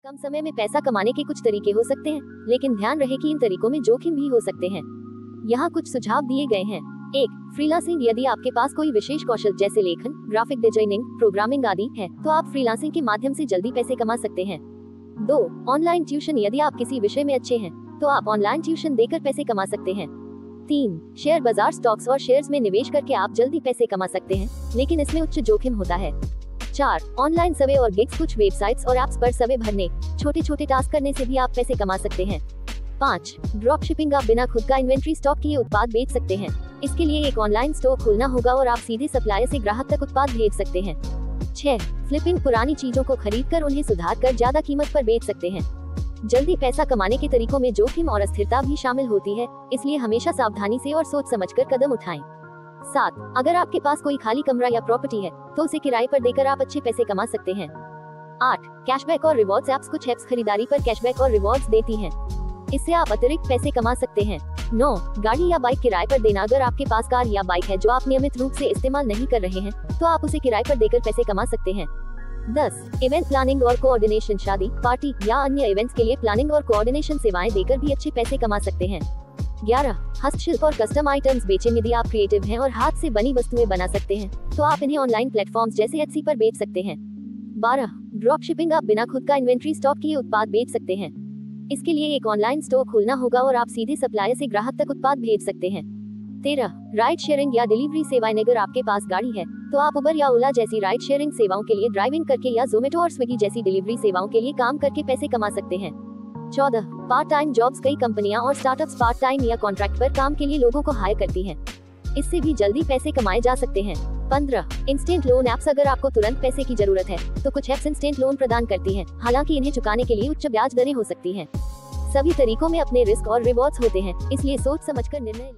कम समय में पैसा कमाने के कुछ तरीके हो सकते हैं, लेकिन ध्यान रहे कि इन तरीकों में जोखिम भी हो सकते हैं। यहाँ कुछ सुझाव दिए गए हैं। 1. फ्रीलांसिंग। यदि आपके पास कोई विशेष कौशल जैसे लेखन, ग्राफिक डिजाइनिंग, प्रोग्रामिंग आदि है, तो आप फ्रीलांसिंग के माध्यम से जल्दी पैसे कमा सकते हैं। 2. Online tuition. यदि आप किसी विषय में अच्छे हैं, तो आप ऑनलाइन ट्यूशन देकर पैसे कमा सकते हैं। 3. शेयर बाजार। स्टॉक्स और शेयर्स में निवेश करके आप जल्दी पैसे कमा सकते हैं, लेकिन इसमें उच्च जोखिम होता है। 4. ऑनलाइन सर्वे और गिग्स। कुछ वेबसाइट्स और ऐप्स पर सर्वे भरने, छोटे छोटे टास्क करने से भी आप पैसे कमा सकते हैं। 5. Drop shipping. आप बिना खुद का इन्वेंट्री स्टॉक किए उत्पाद बेच सकते हैं। इसके लिए एक ऑनलाइन स्टोर खोलना होगा और आप सीधे सप्लायर से ग्राहक तक उत्पाद भेज सकते हैं। 6. फ्लिपिंग। पुरानी चीजों को खरीदकर उन्हें सुधार कर ज्यादा कीमत पर बेच सकते हैं। जल्दी पैसा कमाने के तरीकों में जोखिम और अस्थिरता भी शामिल होती है, इसलिए हमेशा सावधानी से और सोच समझकर कदम उठाएं। 7. अगर आपके पास कोई खाली कमरा या प्रॉपर्टी है, तो उसे किराए पर देकर आप अच्छे पैसे कमा सकते हैं। 8. कैशबैक और रिवॉर्ड्स ऐप्स। कुछ ऐप्स खरीदारी पर कैशबैक और रिवॉर्ड्स देती हैं, इससे आप अतिरिक्त पैसे कमा सकते हैं। 9. गाड़ी या बाइक किराए पर देना। अगर आपके पास कार या बाइक है जो आप नियमित रूप से इस्तेमाल नहीं कर रहे हैं, तो आप उसे किराए पर देकर पैसे कमा सकते हैं। 10. इवेंट प्लानिंग और कोऑर्डिनेशन। शादी, पार्टी या अन्य इवेंट्स के लिए प्लानिंग और कोऑर्डिनेशन सेवाएं देकर भी अच्छे पैसे कमा सकते हैं। 11. हस्तशिल्प और कस्टम आइटम्स बेचें। यदि आप क्रिएटिव हैं और हाथ से बनी वस्तुएं बना सकते हैं, तो आप इन्हें ऑनलाइन प्लेटफॉर्म्स जैसे एट्सी पर बेच सकते हैं। 12. Drop shipping. आप बिना खुद का इन्वेंट्री स्टॉक किए उत्पाद बेच सकते हैं। इसके लिए एक ऑनलाइन स्टोर खोलना होगा और आप सीधे सप्लायर से ग्राहक तक उत्पाद भेज सकते हैं। 13. राइड शेयरिंग या डिलीवरी सेवाएं। अगर आपके पास गाड़ी है, तो आप उबर या ओला जैसी राइड शेयरिंग सेवाओं के लिए ड्राइविंग करके या जोमेटो और स्विगी जैसी डिलीवरी सेवाओं के लिए काम करके पैसे कमा सकते हैं। 14. Part time jobs. कई कंपनियां और स्टार्टअप्स पार्ट टाइम या कॉन्ट्रैक्ट पर काम के लिए लोगों को हायर करती हैं, इससे भी जल्दी पैसे कमाए जा सकते हैं। 15. Instant loan apps. अगर आपको तुरंत पैसे की जरूरत है, तो कुछ ऐप्स इंस्टेंट लोन प्रदान करती हैं, हालांकि इन्हें चुकाने के लिए उच्च ब्याज दरें हो सकती हैं। सभी तरीकों में अपने रिस्क और रिवॉर्ड्स होते हैं, इसलिए सोच समझकर निर्णय लें।